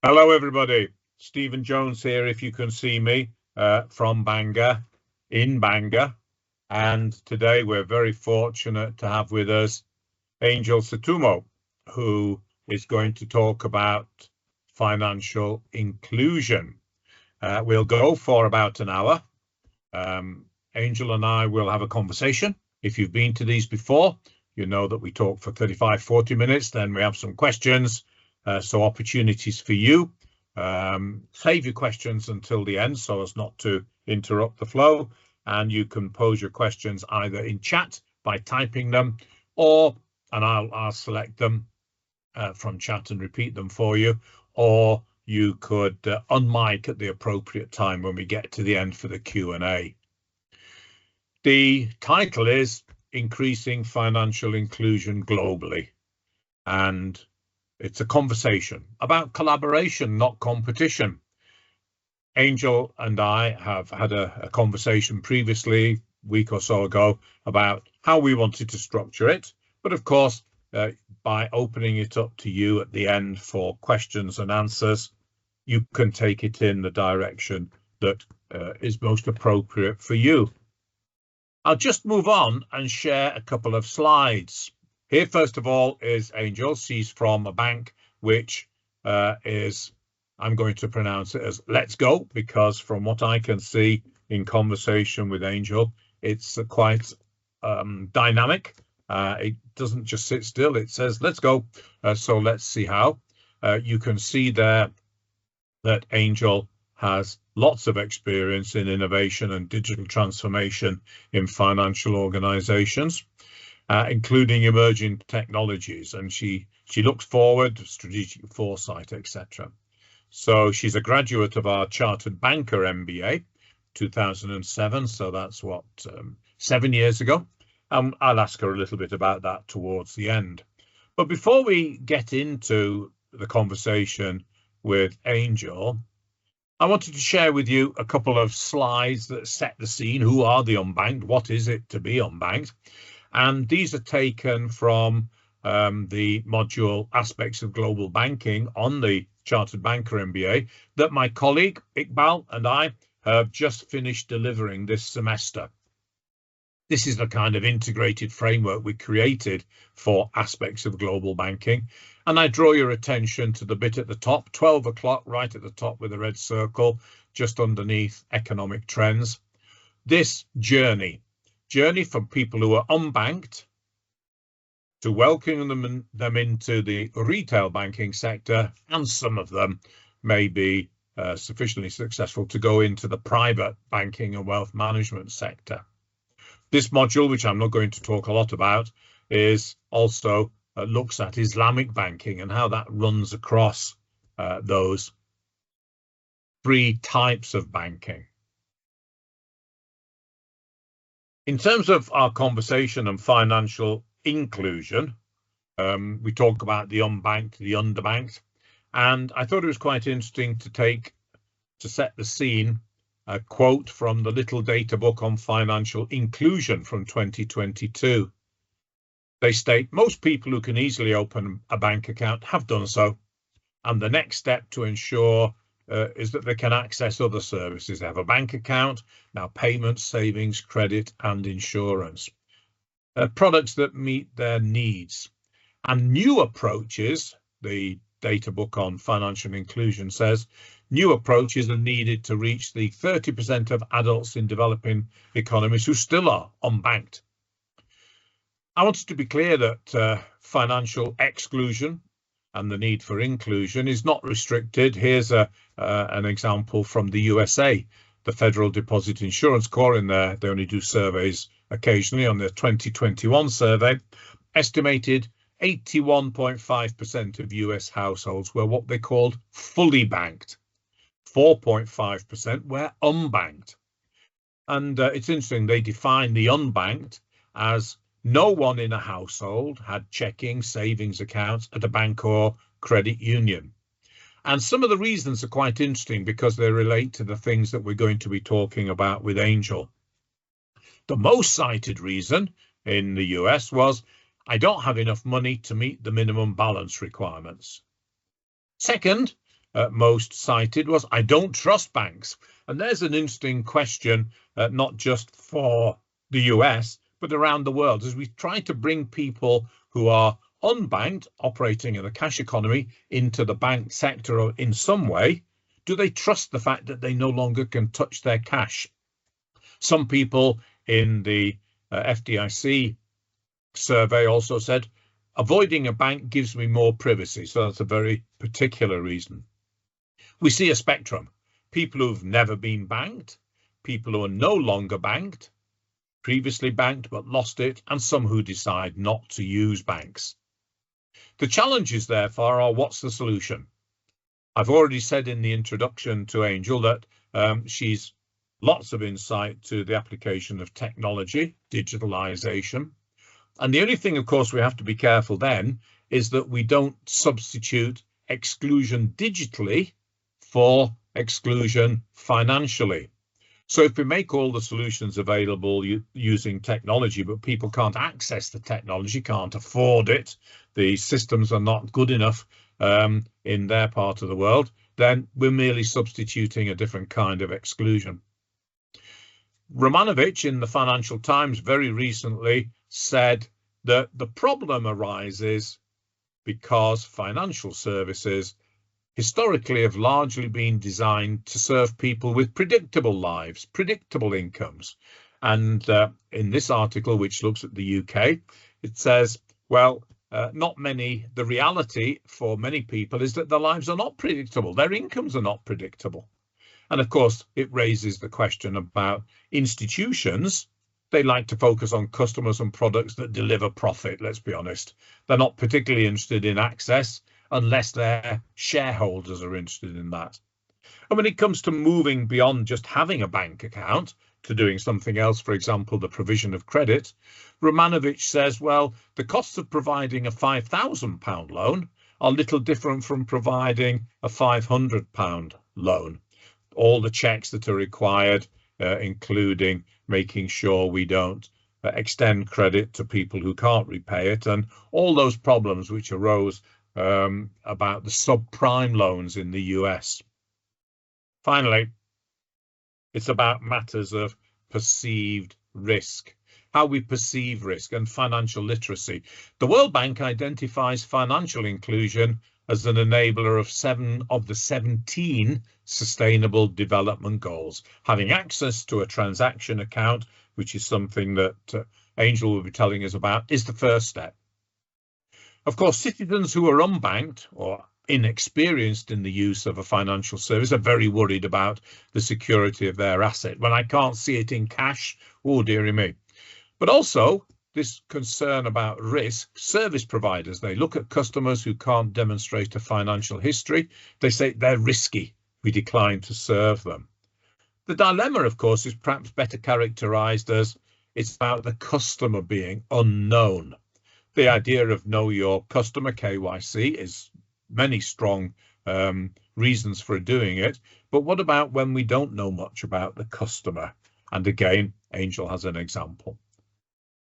Hello, everybody. Stephen Jones here, if you can see me, from Bangor, in Bangor. And today we're very fortunate to have with us Angel Setumo, who is going to talk about financial inclusion. We'll go for about an hour. Angel and I will have a conversation. If you've been to these before, you know that we talk for 35, 40 minutes, then we have some questions. So opportunities for you. Save your questions until the end so as not to interrupt the flow, and you can pose your questions either in chat by typing them, and I'll select them from chat and repeat them for you, or you could unmic at the appropriate time when we get to the end for the Q&A. The title is Increasing Financial Inclusion Globally, and it's a conversation about collaboration, not competition. Angel and I have had a conversation previously, a week or so ago, about how we wanted to structure it. But of course, by opening it up to you at the end for questions and answers, you can take it in the direction that is most appropriate for you. I'll just move on and share a couple of slides. Here, first of all, is Angel. She's from a bank which is, I'm going to pronounce it as Letshego, because from what I can see in conversation with Angel, it's quite dynamic. It doesn't just sit still, it says, let's go. So let's see how. You can see there that Angel has lots of experience in innovation and digital transformation in financial organizations, including emerging technologies, and she looks forward, strategic foresight, etc. So she's a graduate of our Chartered Banker MBA 2007, so that's what, 7 years ago. I'll ask her a little bit about that towards the end. But before we get into the conversation with Angel, I wanted to share with you a couple of slides that set the scene. Who are the unbanked? What is it to be unbanked? And these are taken from the module Aspects of Global Banking on the Chartered Banker MBA that my colleague Iqbal and I have just finished delivering this semester. This is the kind of integrated framework we created for Aspects of Global Banking. And I draw your attention to the bit at the top, 12 o'clock, right at the top with a red circle, just underneath economic trends. This journey from people who are unbanked to welcoming them into the retail banking sector, and some of them may be sufficiently successful to go into the private banking and wealth management sector. This module, which I'm not going to talk a lot about, is also looks at Islamic banking and how that runs across those three types of banking. In terms of our conversation on financial inclusion, we talk about the unbanked, the underbanked, and I thought it was quite interesting to set the scene, a quote from the Little Data Book on Financial Inclusion from 2022. They state, most people who can easily open a bank account have done so, and the next step to ensure is that they can access other services. They have a bank account, now payments, savings, credit, and insurance. Products that meet their needs. And new approaches, the Data Book on Financial Inclusion says, new approaches are needed to reach the 30% of adults in developing economies who still are unbanked. I wanted to be clear that financial exclusion and the need for inclusion is not restricted. Here's an example from the USA, the Federal Deposit Insurance Corps. In there, they only do surveys occasionally. On the 2021 survey, estimated 81.5% of US households were what they called fully banked. 4.5% were unbanked. And it's interesting, they define the unbanked as no one in a household had checking, savings accounts at a bank or credit union. And some of the reasons are quite interesting because they relate to the things that we're going to be talking about with Angel. The most cited reason in the US was, I don't have enough money to meet the minimum balance requirements. Second, most cited was, I don't trust banks. And there's an interesting question, not just for the US, but around the world, as we try to bring people who are unbanked, operating in the cash economy, into the bank sector or in some way. Do they trust the fact that they no longer can touch their cash? Some people in the FDIC survey also said, avoiding a bank gives me more privacy. So that's a very particular reason. We see a spectrum. People who've never been banked, people who are no longer banked, previously banked but lost it, and some who decide not to use banks. The challenges, therefore, are what's the solution? I've already said in the introduction to Angel that she's lots of insight to the application of technology, digitalization. And the only thing, of course, we have to be careful then is that we don't substitute exclusion digitally for exclusion financially. So if we make all the solutions available using technology, but people can't access the technology, can't afford it, the systems are not good enough in their part of the world, then we're merely substituting a different kind of exclusion. Romanovich in the Financial Times very recently said that the problem arises because financial services historically have largely been designed to serve people with predictable lives, predictable incomes. And in this article, which looks at the UK, it says, well, the reality for many people is that their lives are not predictable. Their incomes are not predictable. And of course, it raises the question about institutions. They like to focus on customers and products that deliver profit, let's be honest. They're not particularly interested in access unless their shareholders are interested in that. And when it comes to moving beyond just having a bank account to doing something else, for example, the provision of credit, Romanovich says, well, the costs of providing a £5,000 loan are little different from providing a £500 loan. All the checks that are required, including making sure we don't extend credit to people who can't repay it, and all those problems which arose about the subprime loans in the US. Finally, it's about matters of perceived risk, how we perceive risk, and financial literacy. The World Bank identifies financial inclusion as an enabler of 7 of the 17 Sustainable Development Goals. Having access to a transaction account, which is something that Angel will be telling us about, is the first step. Of course, citizens who are unbanked or inexperienced in the use of a financial service are very worried about the security of their asset. When I can't see it in cash, oh dearie me. But also this concern about risk, service providers, they look at customers who can't demonstrate a financial history. They say they're risky. We decline to serve them. The dilemma, of course, is perhaps better characterized as it's about the customer being unknown. The idea of know your customer, KYC, is many strong reasons for doing it. But what about when we don't know much about the customer? And again, Angel has an example.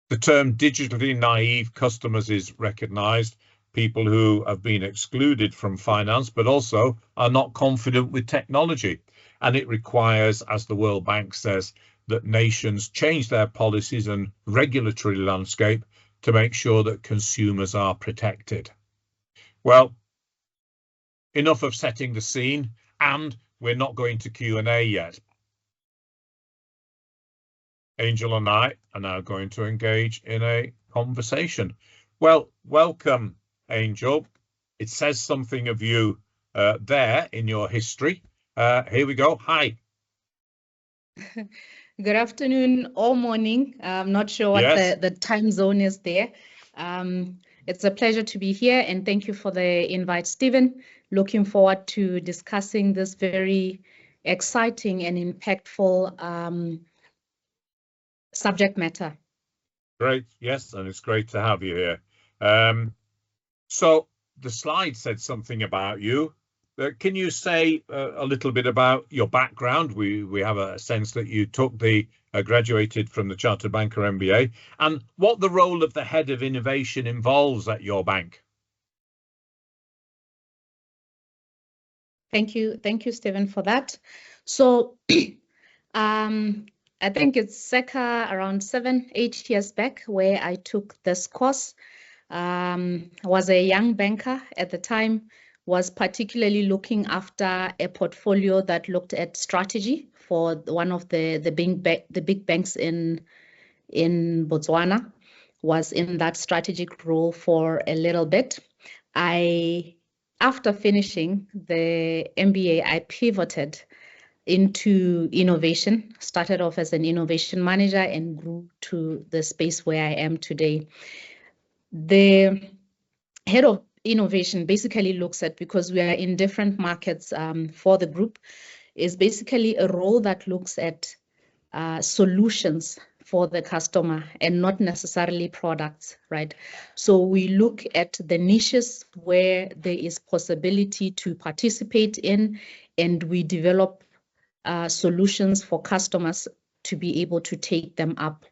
The term digitally naive customers is recognized, people who have been excluded from finance, but also are not confident with technology. And it requires, as the World Bank says, that nations change their policies and regulatory landscape to make sure that consumers are protected. Well, enough of setting the scene, and we're not going to Q&A yet. Angel and I are now going to engage in a conversation. Well, welcome, Angel. It says something of you there in your history. Here we go. Hi. Good afternoon or morning. I'm not sure what the time zone is there. It's a pleasure to be here, and thank you for the invite, Stephen. Looking forward to discussing this very exciting and impactful subject matter. Great. Yes, and it's great to have you here. So the slide said something about you. Can you say a little bit about your background? We have a sense that you took graduated from the Chartered Banker MBA, and what the role of the head of innovation involves at your bank. Thank you, Stephen, for that. So I think it's circa around 7-8 years back where I took this course. Was a young banker at the time, was particularly looking after a portfolio that looked at strategy for one of the big banks in Botswana. Was in that strategic role for a little bit. After finishing the MBA, I pivoted into innovation, started off as an innovation manager and grew to the space where I am today. The head of innovation basically looks at, because we are in different markets for the group, is basically a role that looks at solutions for the customer and not necessarily products, right? So we look at the niches where there is possibility to participate in, and we develop solutions for customers to be able to take them up.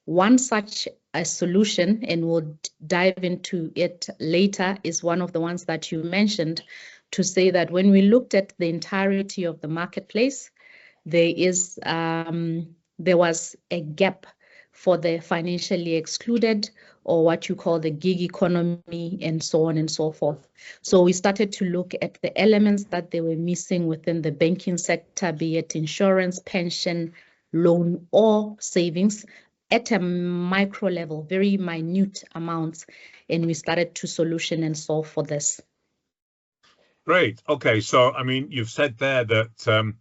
One such a solution, and we'll dive into it later, is one of the ones that you mentioned, to say that when we looked at the entirety of the marketplace, there was a gap for the financially excluded, or what you call the gig economy, and so on and so forth. So we started to look at the elements that they were missing within the banking sector, be it insurance, pension, loan, or savings, at a micro level, very minute amounts, and we started to solution and solve for this. Great. Okay, so I mean, you've said there that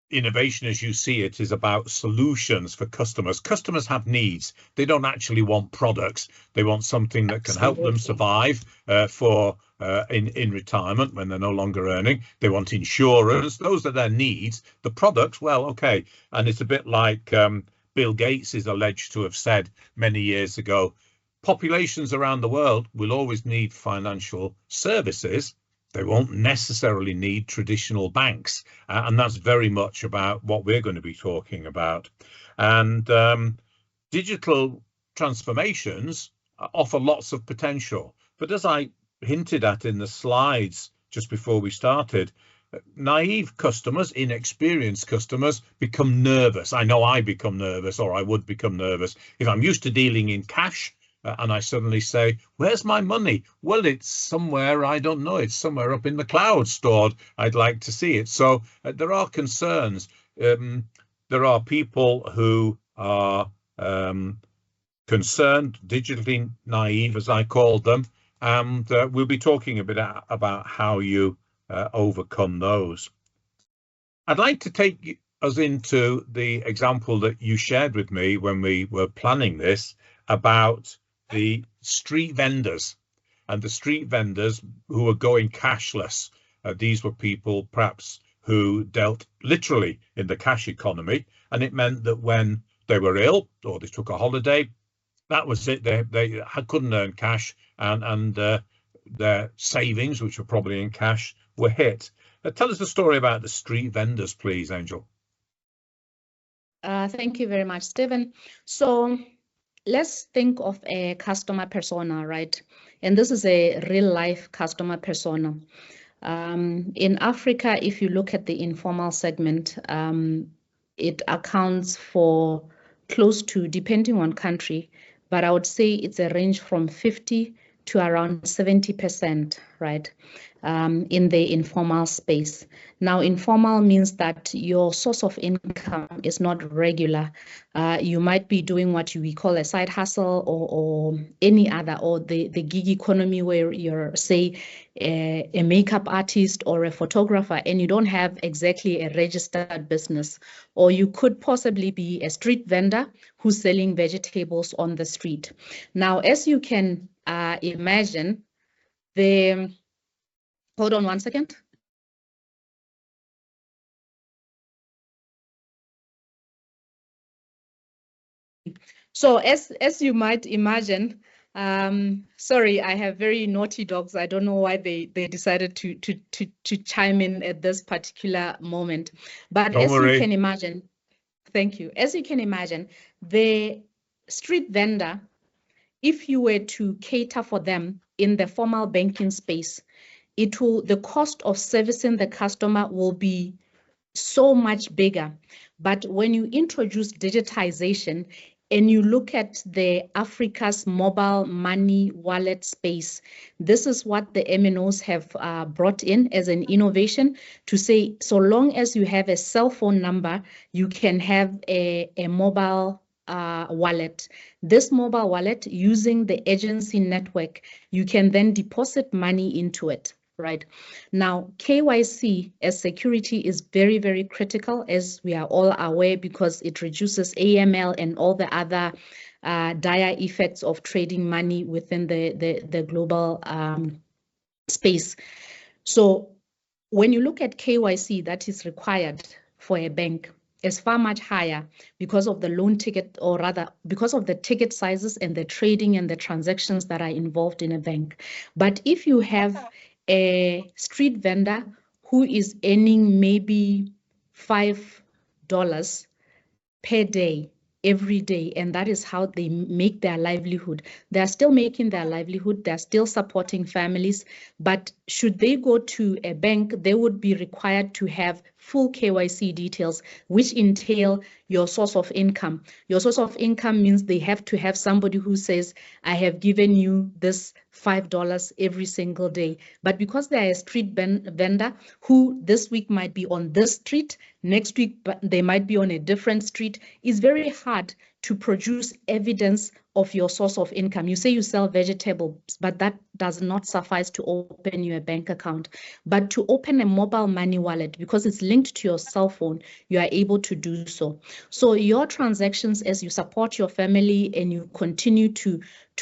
innovation, as you see it, is about solutions for customers. Customers have needs. They don't actually want products. They want something that can help them survive in retirement when they're no longer earning. They want insurance. Those are their needs. The products, well, okay. And it's a bit like Bill Gates is alleged to have said many years ago, populations around the world will always need financial services. They won't necessarily need traditional banks. And that's very much about what we're going to be talking about. And digital transformations offer lots of potential. But as I hinted at in the slides just before we started, naive customers, inexperienced customers become nervous. I know I become nervous, or I would become nervous. If I'm used to dealing in cash, and I suddenly say, where's my money? Well, it's somewhere, I don't know, it's somewhere up in the cloud stored. I'd like to see it. So there are concerns. There are people who are concerned, digitally naive, as I called them, and we'll be talking a bit about how you overcome those. I'd like to take us into the example that you shared with me when we were planning this about the street vendors, and the street vendors who were going cashless. These were people perhaps who dealt literally in the cash economy, and it meant that when they were ill or they took a holiday, that was it. They couldn't earn cash, and their savings, which were probably in cash, were hit. Tell us the story about the street vendors, please, Angel. Thank you very much, Stephen. So let's think of a customer persona, right? And this is a real life customer persona. In Africa, if you look at the informal segment, it accounts for close to, depending on country, but I would say it's a range from 50 to around 70%, right? In the informal space. Now, informal means that your source of income is not regular. You might be doing what we call a side hustle, or any other, or the gig economy, where you're, say, a makeup artist or a photographer, and you don't have exactly a registered business. Or you could possibly be a street vendor who's selling vegetables on the street. Now, as you can imagine, hold on one second. So as you might imagine, sorry, I have very naughty dogs. I don't know why they decided to chime in at this particular moment. But don't worry. You can imagine, thank you. As you can imagine, the street vendor, if you were to cater for them in the formal banking space, the cost of servicing the customer will be so much bigger. But when you introduce digitization and you look at the Africa's mobile money wallet space, this is what the MNOs have brought in as an innovation to say, so long as you have a cell phone number, you can have a mobile wallet. This mobile wallet, using the agency network, you can then deposit money into it. Right now, KYC as security is very, very critical, as we are all aware, because it reduces AML and all the other dire effects of trading money within the global space. So when you look at KYC that is required for a bank, is far much higher because of the loan ticket, or rather because of the ticket sizes and the trading and the transactions that are involved in a bank. But if you have a street vendor who is earning maybe $5 per day, every day, and that is how they make their livelihood. They're still making their livelihood, they're still supporting families, but should they go to a bank, they would be required to have full KYC details, which entail your source of income. Your source of income means they have to have somebody who says, I have given you this $5 every single day. But because they're a street vendor who this week might be on this street, next week they might be on a different street, it's very hard to produce evidence of your source of income. You say you sell vegetables, but that does not suffice to open your bank account. But to open a mobile money wallet, because it's linked to your cell phone, you are able to do so. So your transactions, as you support your family and you continue to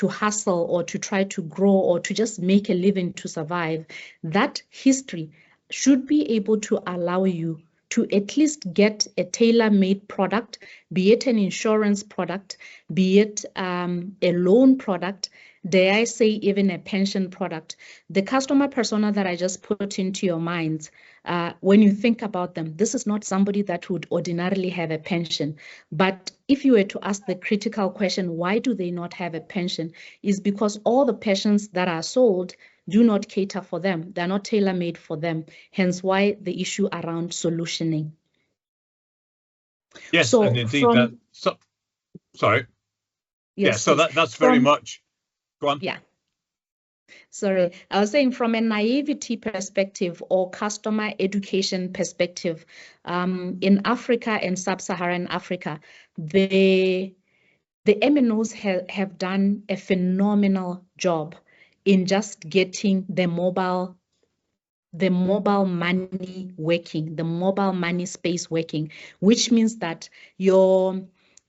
hustle or to try to grow or to just make a living to survive, that history should be able to allow you to at least get a tailor-made product, be it an insurance product, be it a loan product, dare I say even a pension product. The customer persona that I just put into your minds, when you think about them, this is not somebody that would ordinarily have a pension. But if you were to ask the critical question, why do they not have a pension? Is because all the pensions that are sold do not cater for them. They're not tailor-made for them. Hence why the issue around solutioning. Yes, so and indeed sorry. Yes, so that's very much. Go on. Yeah. Sorry, I was saying from a naivety perspective or customer education perspective, in Africa and sub-Saharan Africa, the MNOs have done a phenomenal job in just getting the mobile money working, the mobile money space working, which means that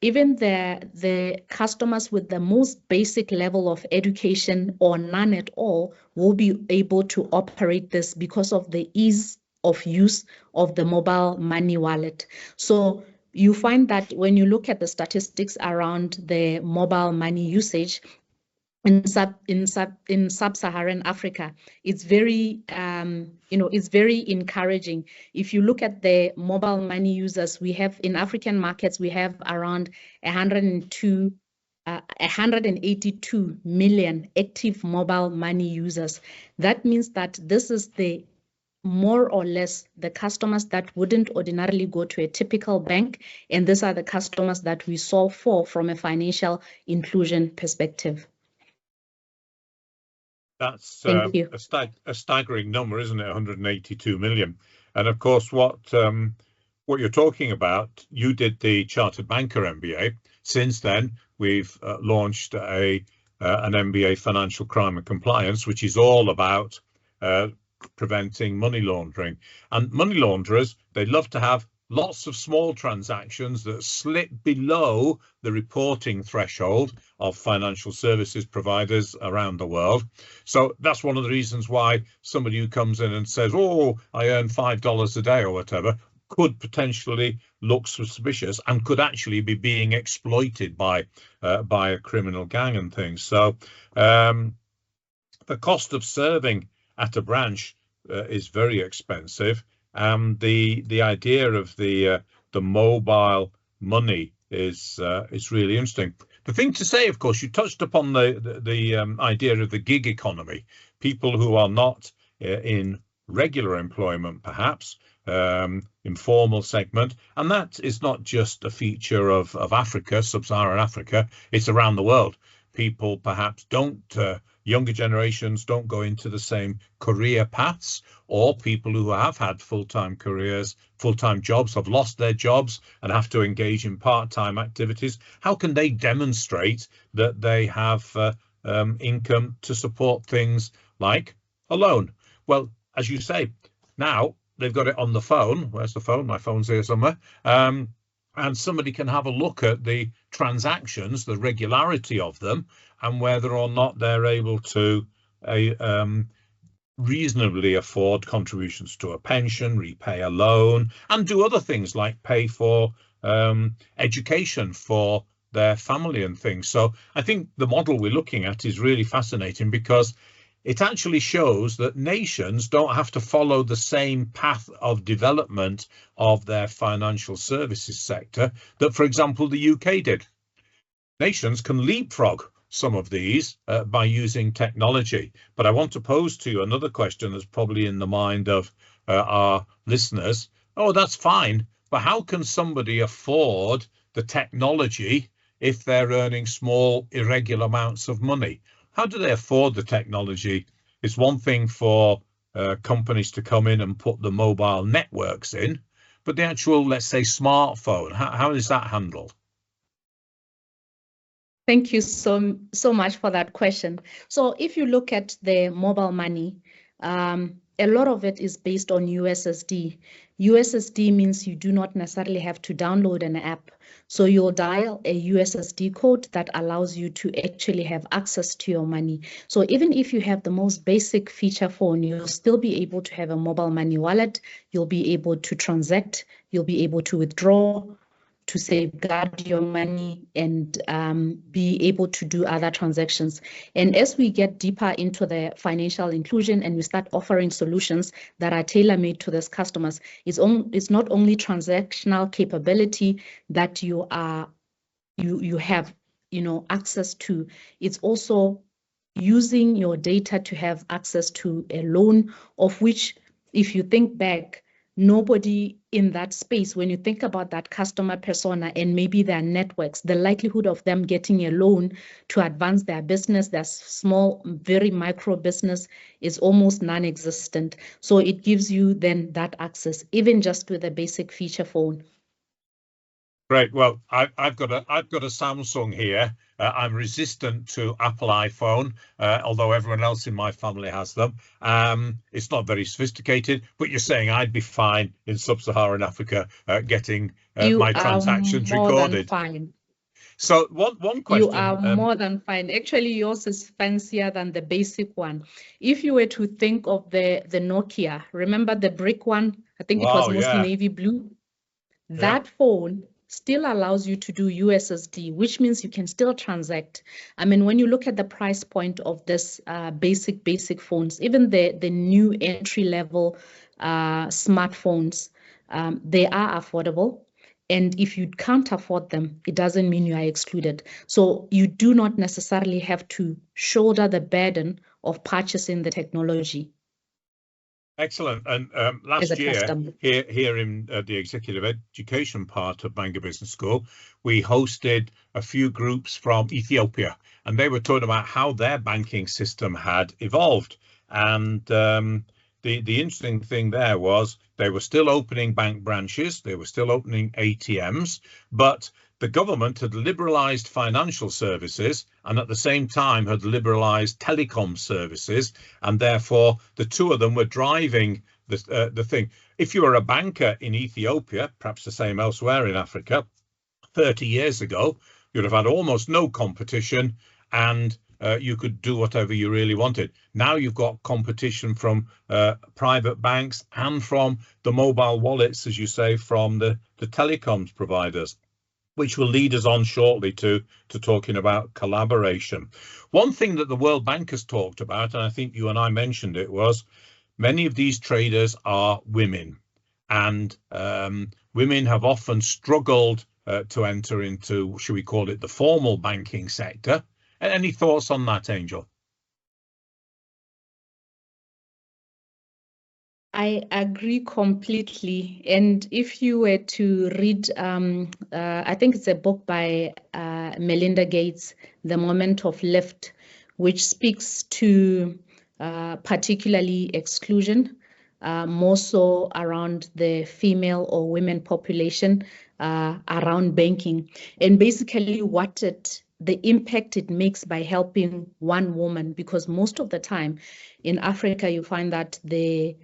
even the customers with the most basic level of education or none at all will be able to operate this because of the ease of use of the mobile money wallet. So you find that when you look at the statistics around the mobile money usage in sub-Saharan Africa, it's very it's very encouraging. If you look at the mobile money users, we have in African markets, we have around 182 million active mobile money users. That means that this is the more or less the customers that wouldn't ordinarily go to a typical bank, and these are the customers that we solve for from a financial inclusion perspective. That's a staggering number, isn't it? 182 million. And of course, what you're talking about, you did the Chartered Banker MBA. Since then, we've launched an MBA Financial Crime and Compliance, which is all about preventing money laundering. And money launderers, they love to have lots of small transactions that slip below the reporting threshold of financial services providers around the world. So that's one of the reasons why somebody who comes in and says, oh, I earn $5 a day or whatever, could potentially look suspicious and could actually be being exploited by a criminal gang and things. So the cost of serving at a branch is very expensive. The idea of the mobile money is really interesting. The thing to say, of course, you touched upon the idea of the gig economy, people who are not in regular employment, perhaps, informal segment. And that is not just a feature of Africa, sub-Saharan Africa, it's around the world. People perhaps younger generations don't go into the same career paths, or people who have had full-time careers, full-time jobs, have lost their jobs and have to engage in part-time activities. How can they demonstrate that they have income to support things like a loan? Well, as you say, now they've got it on the phone. Where's the phone? My phone's here somewhere. And somebody can have a look at the transactions, the regularity of them, and whether or not they're able to reasonably afford contributions to a pension, repay a loan, and do other things like pay for education for their family and things. So I think the model we're looking at is really fascinating, because it actually shows that nations don't have to follow the same path of development of their financial services sector that, for example, the UK did. Nations can leapfrog some of these by using technology. But I want to pose to you another question that's probably in the mind of our listeners. Oh, that's fine, but how can somebody afford the technology if they're earning small, irregular amounts of money? How do they afford the technology? It's one thing for companies to come in and put the mobile networks in, but the actual, let's say, smartphone, how is that handled? Thank you so much for that question. So if you look at the mobile money, a lot of it is based on USSD. USSD means you do not necessarily have to download an app. So you'll dial a USSD code that allows you to actually have access to your money. So even if you have the most basic feature phone, you'll still be able to have a mobile money wallet. You'll be able to transact. You'll be able to withdraw, to safeguard your money, and be able to do other transactions. And as we get deeper into the financial inclusion and we start offering solutions that are tailor-made to these customers, it's not only transactional capability that you have access to, it's also using your data to have access to a loan, of which, if you think back, nobody in that space, when you think about that customer persona and maybe their networks, the likelihood of them getting a loan to advance their business, their small, very micro business, is almost non-existent. So it gives you then that access, even just with a basic feature phone. Great. Well, I've got a Samsung here. I'm resistant to Apple iPhone, although everyone else in my family has them. It's not very sophisticated, but you're saying I'd be fine in sub-Saharan Africa getting my transactions recorded. Fine. So one question. You are more than fine. Actually, yours is fancier than the basic one. If you were to think of the Nokia, remember the brick one? I think it was mostly navy blue. That phone still allows you to do USSD, which means you can still transact. I mean, when you look at the price point of this basic phones, even the new entry-level smartphones, they are affordable. And if you can't afford them, it doesn't mean you are excluded. So you do not necessarily have to shoulder the burden of purchasing the technology. Excellent. And last year, here in the executive education part of Bangor Business School, we hosted a few groups from Ethiopia, and they were talking about how their banking system had evolved. And the interesting thing there was they were still opening bank branches, they were still opening ATMs, but the government had liberalised financial services and at the same time had liberalised telecom services, and therefore the two of them were driving the thing. If you were a banker in Ethiopia, perhaps the same elsewhere in Africa, 30 years ago, you'd have had almost no competition, and you could do whatever you really wanted. Now you've got competition from private banks and from the mobile wallets, as you say, from the telecoms providers, which will lead us on shortly to talking about collaboration. One thing that the World Bank has talked about, and I think you and I mentioned it, was many of these traders are women, and women have often struggled to enter into, should we call it, the formal banking sector. Any thoughts on that, Angel? I agree completely. And if you were to read, I think it's a book by Melinda Gates, The Moment of Lift, which speaks to particularly exclusion, more so around the female or women population around banking. And basically the impact it makes by helping one woman, because most of the time in Africa, you find that the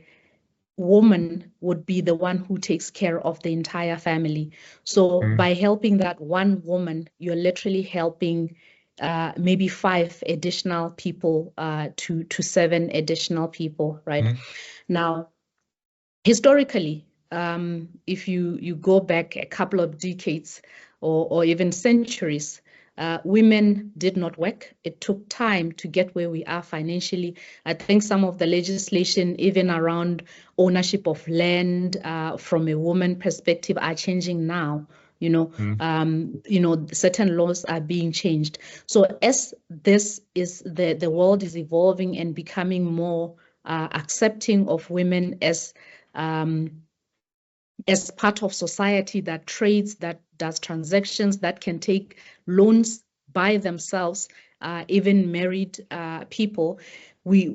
woman would be the one who takes care of the entire family. So by helping that one woman, you're literally helping maybe 5 additional people to 7 additional people, right? Now, historically, if you go back a couple of decades or even centuries, women did not work. It took time to get where we are financially. I think some of the legislation, even around ownership of land from a woman perspective, are changing now. Certain laws are being changed. So as this is the world is evolving and becoming more accepting of women as part of society that trades, that does transactions, that can take loans by themselves, even married people, we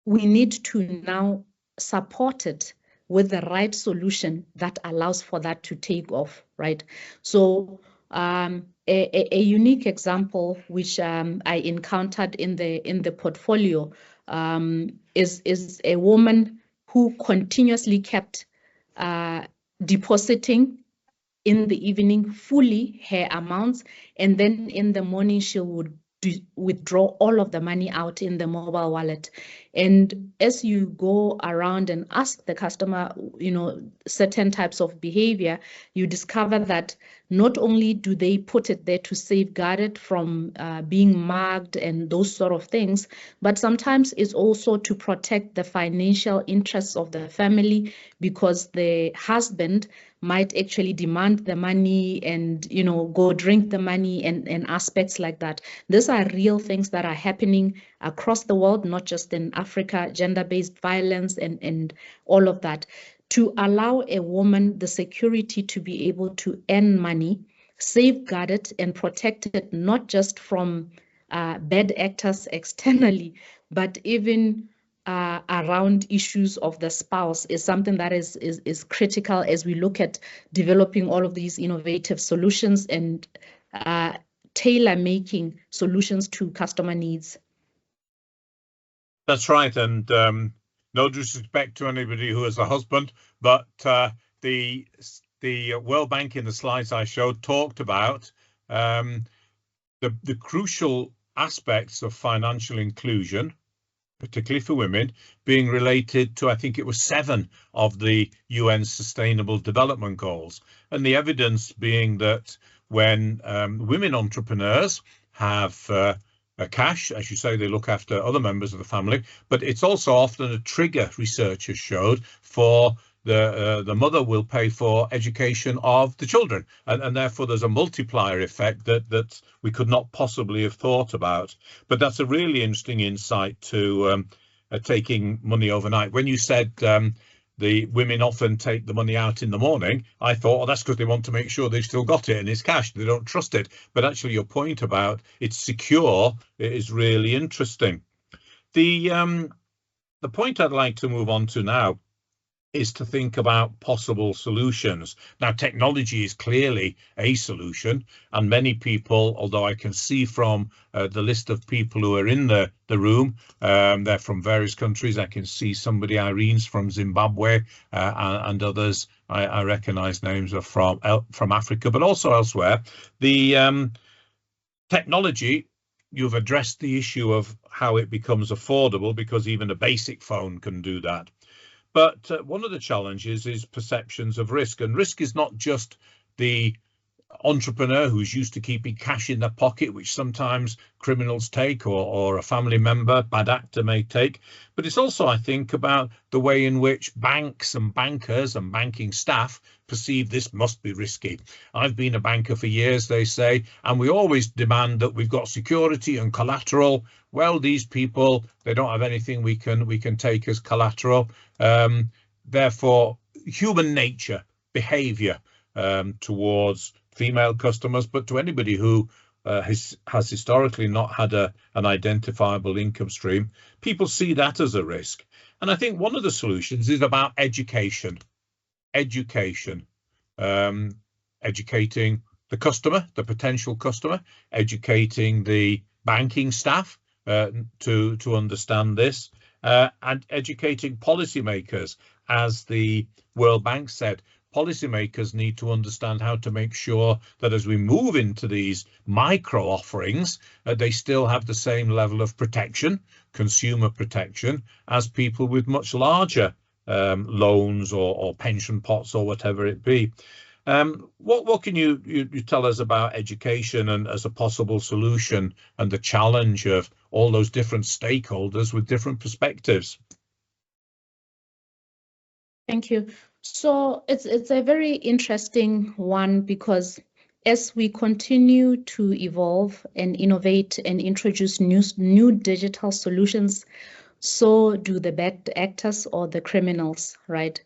need to now support it with the right solution that allows for that to take off, right? So a unique example which I encountered in the portfolio is a woman who continuously kept depositing in the evening fully her amounts, and then in the morning she would withdraw all of the money out in the mobile wallet. And as you go around and ask the customer, certain types of behavior, you discover that not only do they put it there to safeguard it from being mugged and those sort of things, but sometimes it's also to protect the financial interests of the family, because the husband might actually demand the money and go drink the money and aspects like that. These are real things that are happening across the world, not just in Africa, gender-based violence and all of that. To allow a woman the security to be able to earn money, safeguard it and protect it, not just from bad actors externally, but even around issues of the spouse, is something that is critical as we look at developing all of these innovative solutions and tailor-making solutions to customer needs. That's right, and no disrespect to anybody who is a husband, but the World Bank in the slides I showed talked about the crucial aspects of financial inclusion, particularly for women, being related to, I think it was 7 of the UN Sustainable Development Goals. And the evidence being that when women entrepreneurs have cash, as you say, they look after other members of the family, but it's also often a trigger, research has showed, for the mother will pay for education of the children, and therefore there's a multiplier effect that we could not possibly have thought about. But that's a really interesting insight to taking money overnight. When you said the women often take the money out in the morning, I thought, oh, that's because they want to make sure they've still got it and it's cash, they don't trust it. But actually your point about it's secure is really interesting. The point I'd like to move on to now is to think about possible solutions. Now, technology is clearly a solution, and many people, although I can see from the list of people who are in the room, they're from various countries. I can see somebody, Irene's from Zimbabwe, and others I recognize names are from Africa, but also elsewhere. The technology, you've addressed the issue of how it becomes affordable, because even a basic phone can do that. But one of the challenges is perceptions of risk, and risk is not just the entrepreneur who's used to keeping cash in their pocket, which sometimes criminals take, or a family member, bad actor may take. But it's also, I think, about the way in which banks and bankers and banking staff perceive this must be risky. I've been a banker for years, they say, and we always demand that we've got security and collateral. Well, these people, they don't have anything we can take as collateral. Therefore, human nature, behavior towards female customers, but to anybody who has historically not had an identifiable income stream, people see that as a risk. And I think one of the solutions is about education, educating the customer, the potential customer, educating the banking staff to understand this, and educating policymakers. As the World Bank said, policymakers need to understand how to make sure that as we move into these micro offerings, they still have the same level of protection, consumer protection, as people with much larger loans or pension pots or whatever it be. What can you tell us about education and as a possible solution, and the challenge of all those different stakeholders with different perspectives? Thank you. So it's a very interesting one, because as we continue to evolve and innovate and introduce new digital solutions, so do the bad actors or the criminals, right?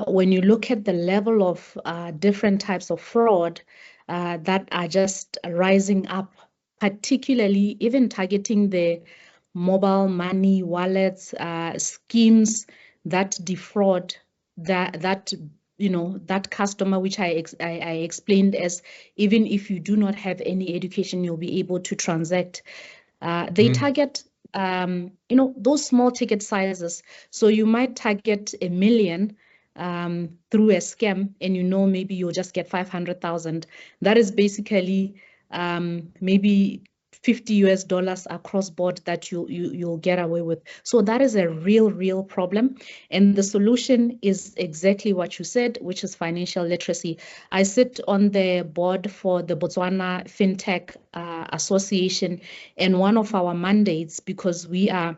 When you look at the level of different types of fraud that are just rising up, particularly even targeting the mobile money wallets, schemes that defraud that customer, which I explained as, even if you do not have any education, you'll be able to transact. They target those small ticket sizes. So you might target 1 million through a scam, and maybe you'll just get 500,000. That is basically maybe $50 across board that you'll get away with. So that is a real problem. And the solution is exactly what you said, which is financial literacy. I sit on the board for the Botswana FinTech Association, and one of our mandates, because one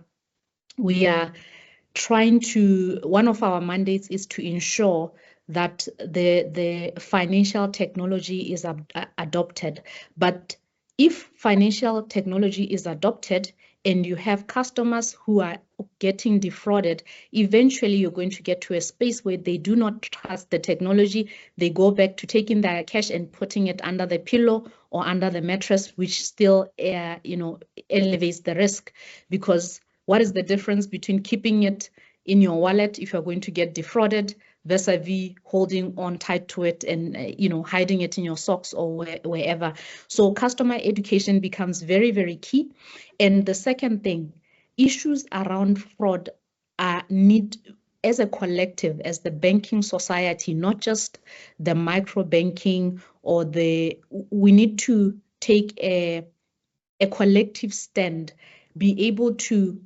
of our mandates is to ensure that the financial technology is adopted. But if financial technology is adopted and you have customers who are getting defrauded, eventually you're going to get to a space where they do not trust the technology. They go back to taking their cash and putting it under the pillow or under the mattress, which still elevates the risk. Because what is the difference between keeping it in your wallet if you're going to get defrauded vis-a-vis holding on tight to it and hiding it in your socks or wherever? So customer education becomes very key. And the second thing, issues around fraud need, as a collective, as the banking society, not just the micro banking we need to take a collective stand, be able to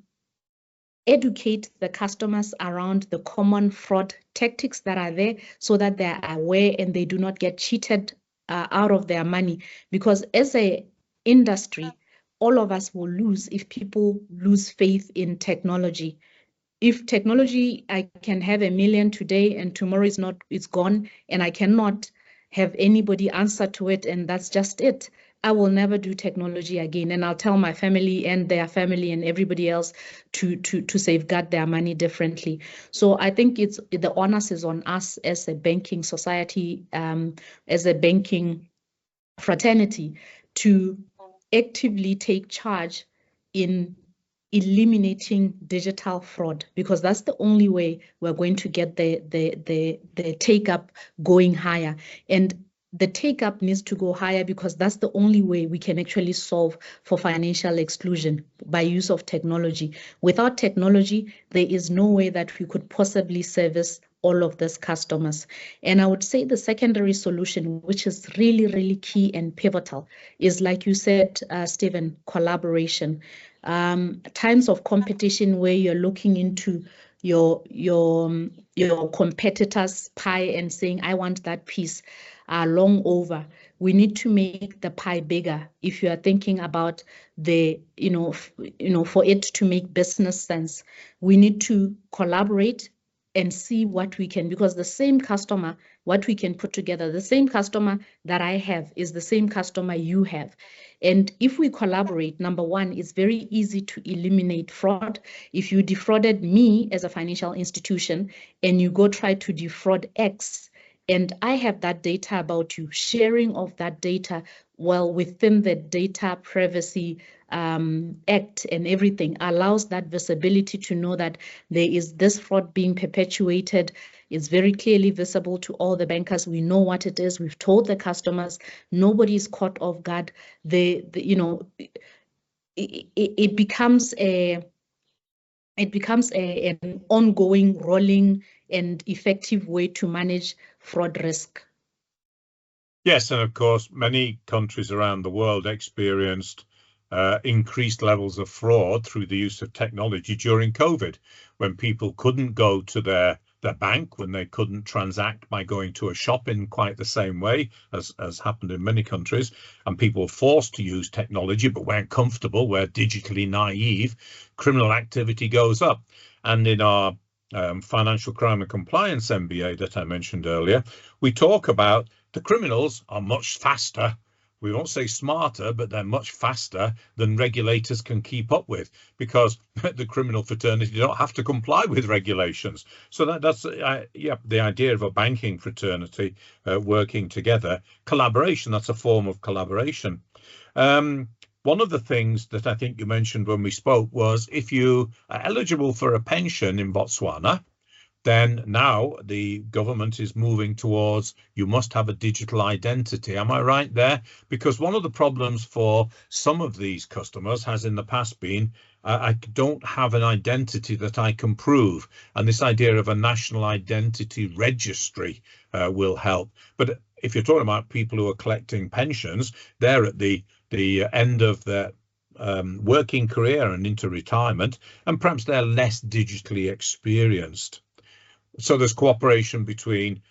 educate the customers around the common fraud tactics that are there, so that they are aware and they do not get cheated out of their money. Because as an industry, all of us will lose if people lose faith in technology. If technology, I can have 1 million today and tomorrow it's gone, and I cannot have anybody answer to it, and that's just it, I will never do technology again, and I'll tell my family and their family and everybody else to safeguard their money differently. So I think the onus is on us as a banking society, as a banking fraternity, to actively take charge in eliminating digital fraud, because that's the only way we're going to get the take up going higher. And the take up needs to go higher, because that's the only way we can actually solve for financial exclusion, by use of technology. Without technology, there is no way that we could possibly service all of these customers. And I would say the secondary solution, which is really key and pivotal, is, like you said, Stephen, collaboration. Times of competition where you're looking into your competitor's pie and saying, I want that piece, are long over. we need to make the pie bigger. If you are thinking about the, for it to make business sense, we need to collaborate and see what we can, because the same customer, what we can put together, the same customer that I have is the same customer you have. And if we collaborate, number one, it's very easy to eliminate fraud. If you defrauded me as a financial institution and you go try to defraud X, and I have that data about you, sharing of that data, well, within the Data Privacy Act and everything allows that visibility to know that there is this fraud being perpetuated. It's very clearly visible to all the bankers. We know what it is. We've told the customers. Nobody is caught off guard. It becomes an ongoing, rolling, and effective way to manage fraud risk. Yes, and of course, many countries around the world experienced increased levels of fraud through the use of technology during COVID, when people couldn't go to their bank, when they couldn't transact by going to a shop in quite the same way as happened in many countries, and people were forced to use technology but weren't comfortable, were digitally naive. Criminal activity goes up. And in our Financial Crime and Compliance MBA that I mentioned earlier, we talk about the criminals are much faster. We won't say smarter, but they're much faster than regulators can keep up with, because the criminal fraternity don't have to comply with regulations. So that's the idea of a banking fraternity working together. Collaboration, that's a form of collaboration. One of the things that I think you mentioned when we spoke was, if you are eligible for a pension in Botswana, then now the government is moving towards, you must have a digital identity. Am I right there? Because one of the problems for some of these customers has in the past been, I don't have an identity that I can prove. And this idea of a national identity registry will help. But if you're talking about people who are collecting pensions, they're at the end of their working career and into retirement, and perhaps they're less digitally experienced. So there's cooperation between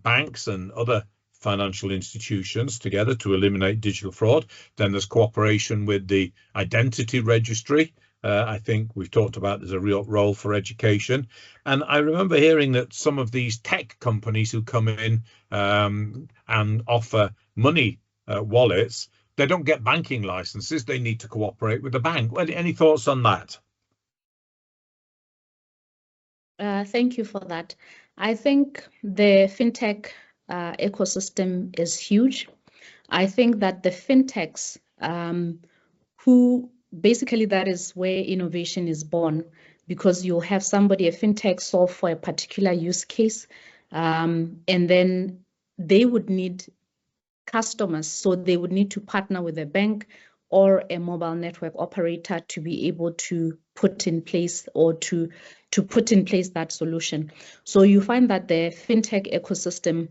banks and other financial institutions together to eliminate digital fraud. Then there's cooperation with the identity registry. I think we've talked about there's a real role for education. And I remember hearing that some of these tech companies who come in and offer money wallets, they don't get banking licenses. They need to cooperate with the bank. Any thoughts on that? Thank you for that. I think the fintech ecosystem is huge. I think that the fintechs, who basically that is where innovation is born, because you'll have somebody, a fintech, solve for a particular use case, and then they would need customers. So they would need to partner with a bank or a mobile network operator to be able to put in place or to put in place that solution. So you find that the fintech ecosystem,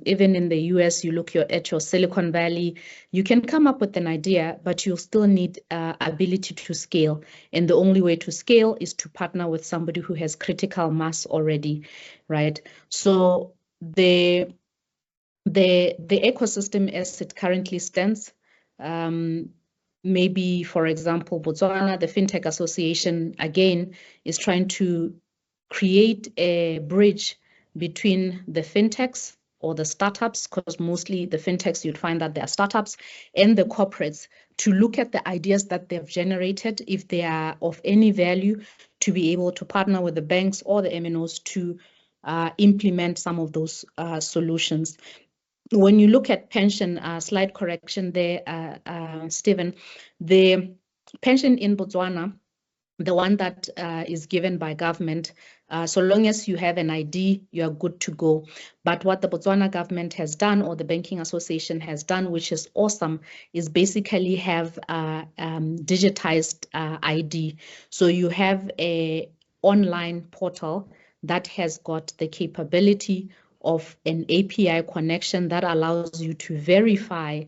even in the US, you look at your Silicon Valley, you can come up with an idea, but you'll still need ability to scale. And the only way to scale is to partner with somebody who has critical mass already, right? So the ecosystem as it currently stands, maybe, for example, Botswana, the FinTech Association, again, is trying to create a bridge between the fintechs or the startups, because mostly the fintechs, you'd find that they are startups, and the corporates, to look at the ideas that they've generated, if they are of any value, to be able to partner with the banks or the MNOs to implement some of those solutions. When you look at pension, slight correction there, Stephen, the pension in Botswana, the one that is given by government, so long as you have an ID, you are good to go. But what the Botswana government has done, or the Banking Association has done, which is awesome, is basically have digitized ID. So you have a online portal that has got the capability of an API connection that allows you to verify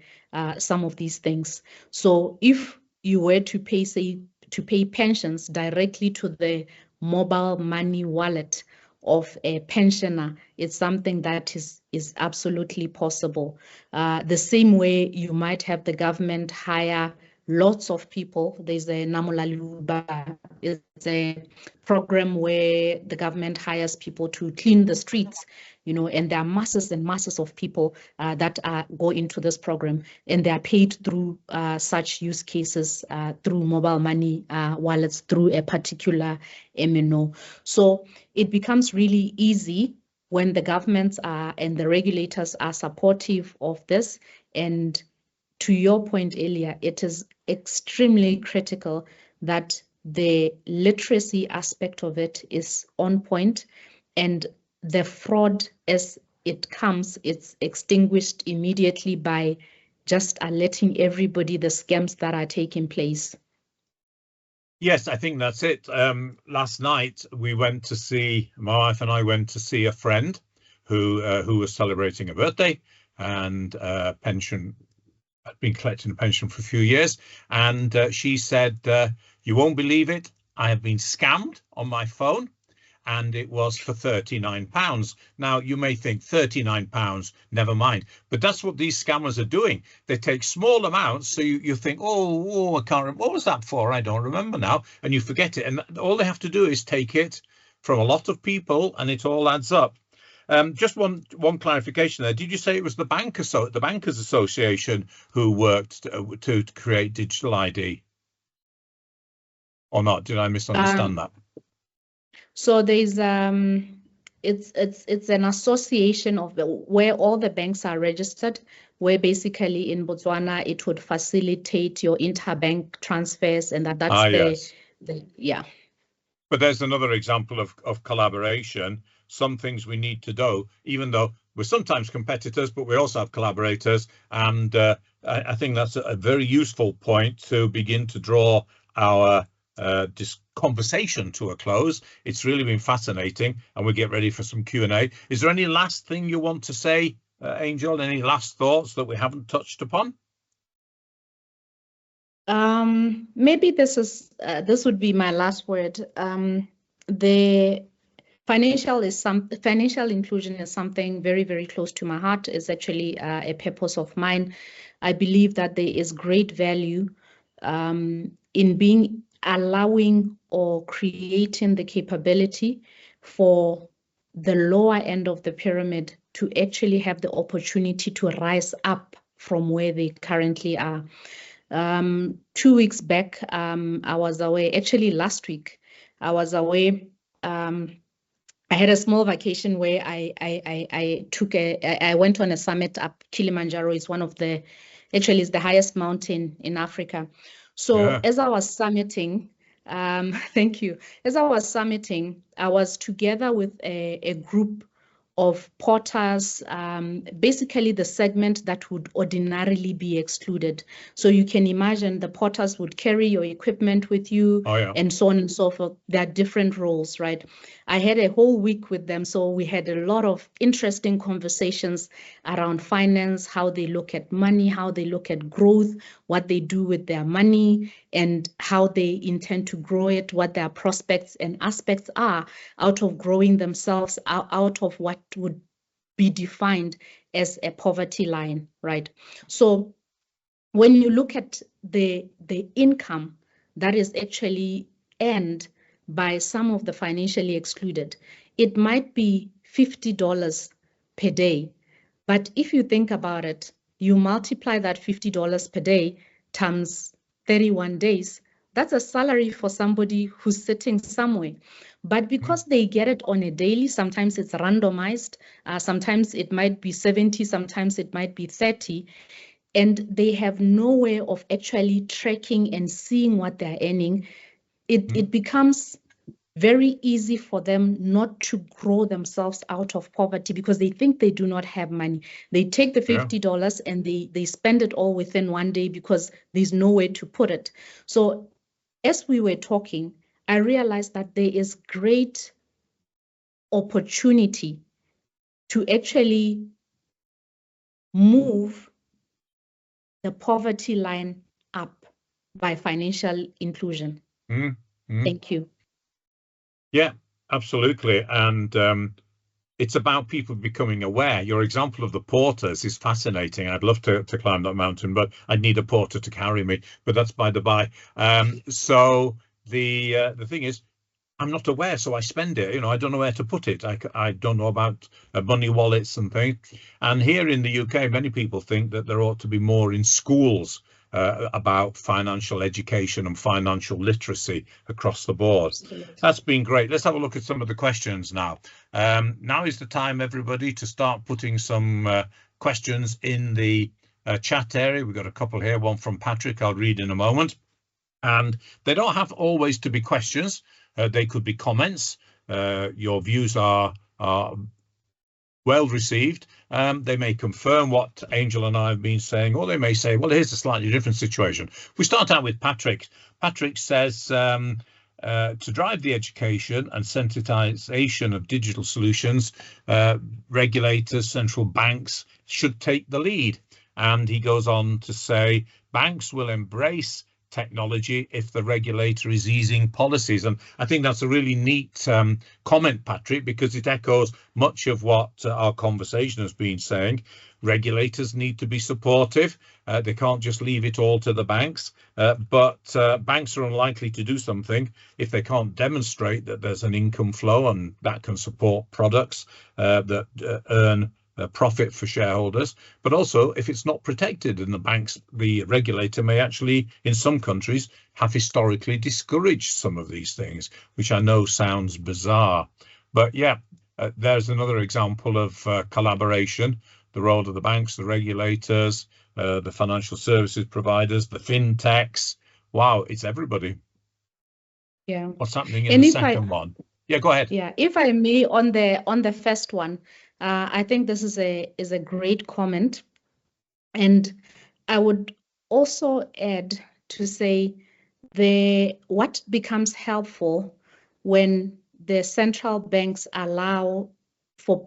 some of these things. So if you were to pay, say, to pay pensions directly to the mobile money wallet of a pensioner, it's something that is absolutely possible. The same way you might have the government hire lots of people. There's a Namulaluba. It's a program where the government hires people to clean the streets, and there are masses and masses of people that go into this program, and they are paid through such use cases through mobile money wallets, through a particular MNO. So it becomes really easy when the governments and the regulators are supportive of this. And to your point earlier, it is extremely critical that the literacy aspect of it is on point, and the fraud as it comes, it's extinguished immediately by just alerting everybody the scams that are taking place. Yes, I think that's it. Last night we went to see, my wife and I went to see a friend who was celebrating a birthday, and pension. I'd been collecting a pension for a few years, and she said, you won't believe it, I have been scammed on my phone, and it was for £39. Now, you may think £39, never mind, but that's what these scammers are doing. They take small amounts, so you think, oh, I can't remember, what was that for? I don't remember now, and you forget it, and all they have to do is take it from a lot of people, and it all adds up. Just one clarification there. Did you say it was the Bankers Association who worked to create digital ID, or not? Did I misunderstand that? So there's it's an association of where all the banks are registered, where basically in Botswana it would facilitate your interbank transfers, and that's yeah. But there's another example of collaboration. Some things we need to do, even though we're sometimes competitors, but we also have collaborators. And I think that's a very useful point to begin to draw our this conversation to a close. It's really been fascinating, and we'll get ready for some Q&A. Is there any last thing you want to say, Angel? Any last thoughts that we haven't touched upon? Maybe this would be my last word. The financial inclusion is something very, very close to my heart. It's actually a purpose of mine. I believe that there is great value in allowing or creating the capability for the lower end of the pyramid to actually have the opportunity to rise up from where they currently are. 2 weeks back, I was away. Actually, last week, I was away. I had a small vacation where I went on a summit up Kilimanjaro. It's it's the highest mountain in Africa. So as I was summiting, thank you. As I was summiting, I was together with a group of porters, basically the segment that would ordinarily be excluded. So you can imagine the porters would carry your equipment with you, and so on and so forth. There are different roles, right? I had a whole week with them, so we had a lot of interesting conversations around finance, how they look at money, how they look at growth, what they do with their money, and how they intend to grow it, what their prospects and aspects are out of growing themselves, out of what would be defined as a poverty line, right? So when you look at the income that is actually earned by some of the financially excluded, it might be $50 per day. But if you think about it, you multiply that $50 per day times 31 days, that's a salary for somebody who's sitting somewhere. But because they get it on a daily, sometimes it's randomized, sometimes it might be 70, sometimes it might be 30, and they have no way of actually tracking and seeing what they're earning, it becomes very easy for them not to grow themselves out of poverty because they think they do not have money. They take the $50 and they spend it all within one day because there's nowhere to put it. So as we were talking, I realized that there is great opportunity to actually move the poverty line up by financial inclusion. Thank you. Yeah, Absolutely. And it's about people becoming aware. Your example of the porters is fascinating. I'd love to climb that mountain, but I'd need a porter to carry me. But that's by the by. So the thing is, I'm not aware, so I spend it. I don't know where to put it. I don't know about money wallets and things. And here in the UK, many people think that there ought to be more in schools about financial education and financial literacy across the board. Absolutely. That's been great. Let's have a look at some of the questions now. Now is the time, everybody, to start putting some questions in the chat area. We've got a couple here, one from Patrick I'll read in a moment. And they don't have always to be questions. They could be comments. Your views are well received. They may confirm what Angel and I have been saying, or they may say, well, here's a slightly different situation. We start out with Patrick. Patrick says, to drive the education and sensitization of digital solutions, regulators, central banks should take the lead. And he goes on to say, banks will embrace technology if the regulator is easing policies. And I think that's a really neat comment, Patrick, because it echoes much of what our conversation has been saying. Regulators need to be supportive. They can't just leave it all to the banks, but banks are unlikely to do something if they can't demonstrate that there's an income flow and that can support products that earn profit for shareholders, but also if it's not protected, and the regulator may actually, in some countries, have historically discouraged some of these things, which I know sounds bizarre. But yeah, there's another example of collaboration, the role of the banks, the regulators, the financial services providers, the fintechs. Wow, it's everybody. Yeah. What's happening in the second one? Yeah, go ahead. Yeah, if I may, on the first one, I think this is a great comment, and I would also add to say what becomes helpful when the central banks allow for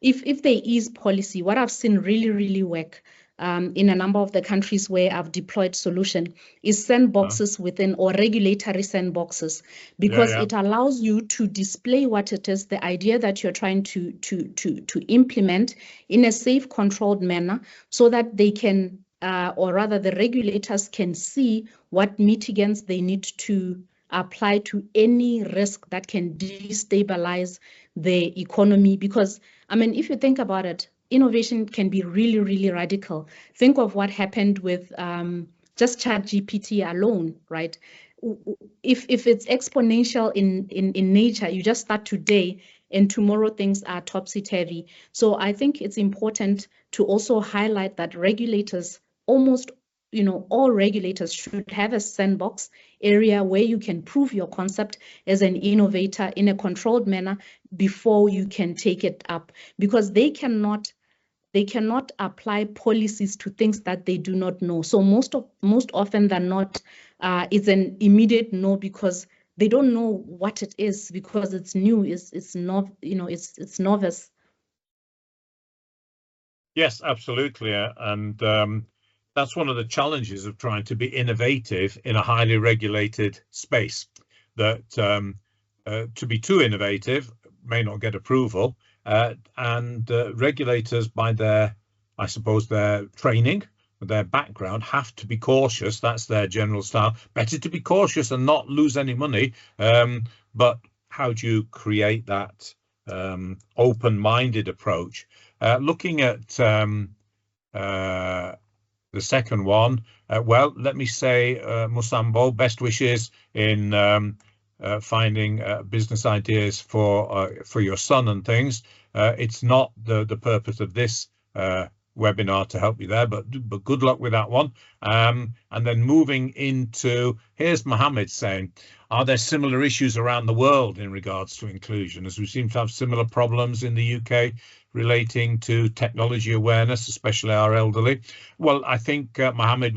if they ease policy. What I've seen really work in a number of the countries where I've deployed solution is sandboxes within, or regulatory sandboxes, because it allows you to display what it is, the idea that you're trying to implement in a safe, controlled manner, so that they can, or rather the regulators can see what mitigants they need to apply to any risk that can destabilize the economy. Because, I mean, if you think about it, innovation can be really radical. Think of what happened with just ChatGPT alone, right? If it's exponential in nature, you just start today and tomorrow things are topsy-turvy. So I think it's important to also highlight that regulators, almost all regulators should have a sandbox area where you can prove your concept as an innovator in a controlled manner before you can take it up, because they cannot apply policies to things that they do not know. So most often than not, it's an immediate no, because they don't know what it is, because it's new, it's not, it's novice. Yes, absolutely, and that's one of the challenges of trying to be innovative in a highly regulated space. That to be too innovative may not get approval, and regulators, by their training, their background, have to be cautious. That's their general style. Better to be cautious and not lose any money. But how do you create that open-minded approach? Looking at the second one, well, let me say, Musambo, best wishes in finding business ideas for your son and things. It's not the purpose of this webinar to help you there, but good luck with that one. And then moving into, here's Mohammed saying, are there similar issues around the world in regards to inclusion, as we seem to have similar problems in the UK relating to technology awareness, especially our elderly? Well, I think, Mohammed,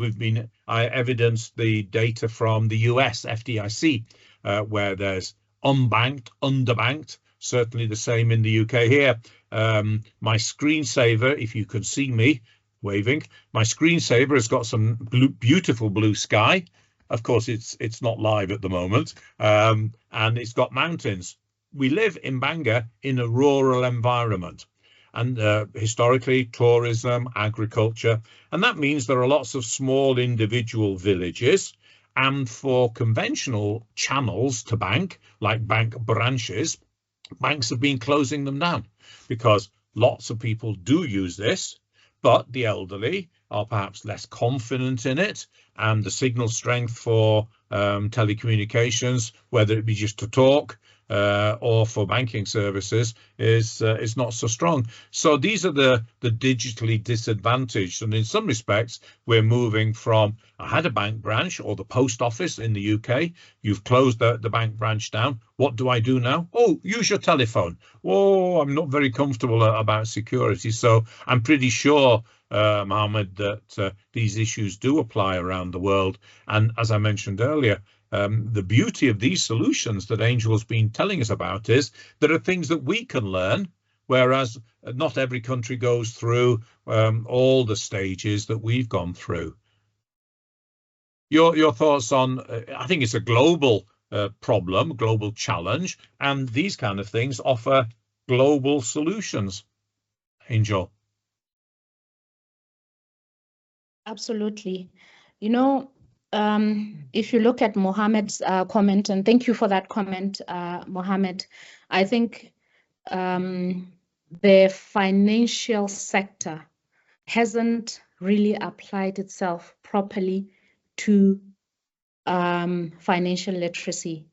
I evidenced the data from the US FDIC, where there's unbanked, underbanked, certainly the same in the UK here. My screensaver, if you can see me waving, my screensaver has got some beautiful blue sky. Of course, it's not live at the moment, and it's got mountains. we live in Bangor in a rural environment, and historically tourism, agriculture, and that means there are lots of small individual villages. And for conventional channels to bank, like bank branches, banks have been closing them down because lots of people do use this, but the elderly are perhaps less confident in it, and the signal strength for telecommunications, whether it be just to talk or for banking services, is not so strong. So these are the digitally disadvantaged, and in some respects we're moving from, I had a bank branch or the post office in the UK, you've closed the bank branch down. What do I do now? Oh, use your telephone. Oh, I'm not very comfortable about security. So I'm pretty sure, Mohammed, that these issues do apply around the world. And as I mentioned earlier, the beauty of these solutions that Angel's been telling us about is there are things that we can learn, whereas not every country goes through all the stages that we've gone through. Your thoughts on, I think it's a global problem, global challenge, and these kind of things offer global solutions. Angel. Absolutely. You know, if you look at Mohammed's comment, and thank you for that comment, Mohammed, I think the financial sector hasn't really applied itself properly to financial literacy.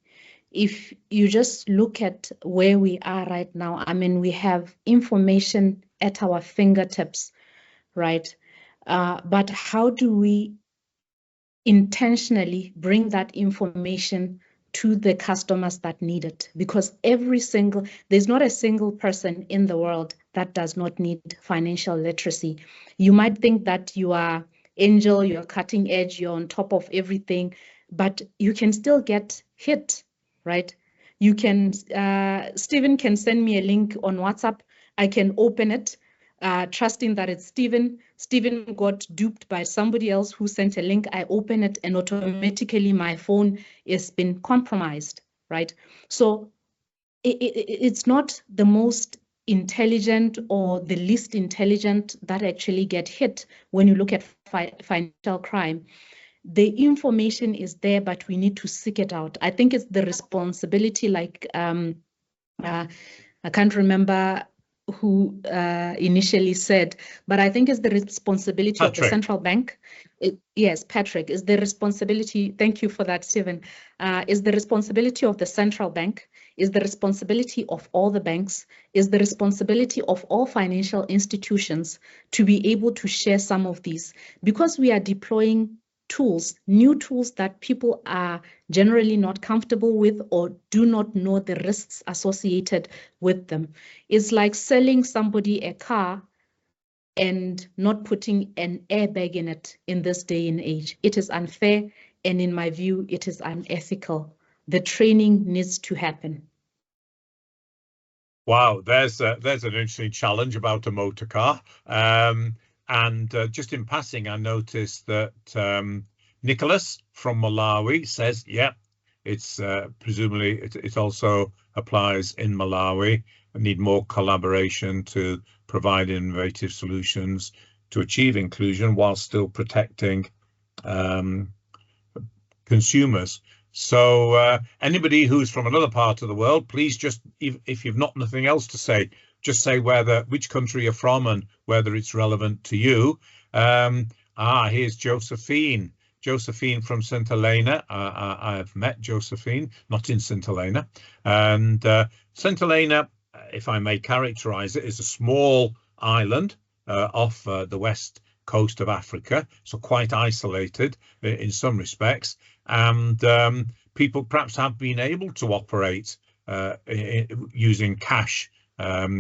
If you just look at where we are right now, I mean, we have information at our fingertips, right? But how do we intentionally bring that information to the customers that need it? Because there's not a single person in the world that does not need financial literacy. You might think that you are Angel, you're cutting edge, you're on top of everything, but you can still get hit, right? You can, Stephen can send me a link on WhatsApp. I can open it, trusting that it's Stephen. Stephen got duped by somebody else who sent a link. I open it and automatically my phone has been compromised, right? So it's not the most intelligent or the least intelligent that actually get hit when you look at financial crime. The information is there, but we need to seek it out. I think it's the responsibility, like I can't remember who initially said, but I think it's the responsibility of the central bank. Yes, Patrick, is the responsibility, thank you for that, Stephen, is the responsibility of the central bank, is the responsibility of all the banks, is the responsibility of all financial institutions to be able to share some of these, because we are deploying tools, new tools that people are generally not comfortable with or do not know the risks associated with them. It's like selling somebody a car and not putting an airbag in it in this day and age. It is unfair, and in my view, it is unethical. The training needs to happen. Wow, there's an interesting challenge about a motor car. And just in passing, I noticed that Nicholas from Malawi says, yeah, it's presumably it also applies in Malawi. I need more collaboration to provide innovative solutions to achieve inclusion while still protecting consumers. So anybody who's from another part of the world, please just, if you've not nothing else to say, just say which country you're from and whether it's relevant to you. Here's Josephine. Josephine from St. Helena. I've met Josephine, not in St. Helena. And St. Helena, if I may characterize it, is a small island off the west coast of Africa, so quite isolated in some respects. And people perhaps have been able to operate using cash,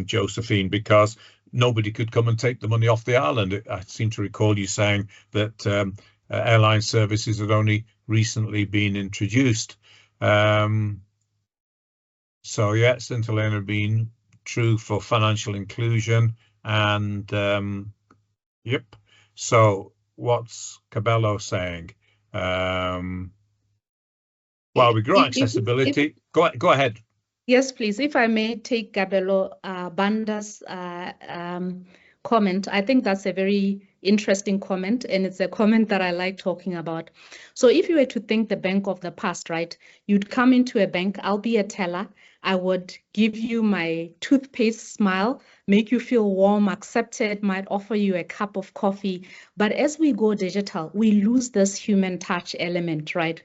Josephine, because nobody could come and take the money off the island. I seem to recall you saying that airline services had only recently been introduced. So yeah, St. Helena being true for financial inclusion, and yep. So what's Cabello saying? While we grow accessibility, go ahead. Yes, please. If I may take Gabelo Banda's comment, I think that's a very interesting comment, and it's a comment that I like talking about. So if you were to think the bank of the past, right, you'd come into a bank, I'll be a teller, I would give you my toothpaste smile, make you feel warm, accepted, might offer you a cup of coffee. But as we go digital, we lose this human touch element, right?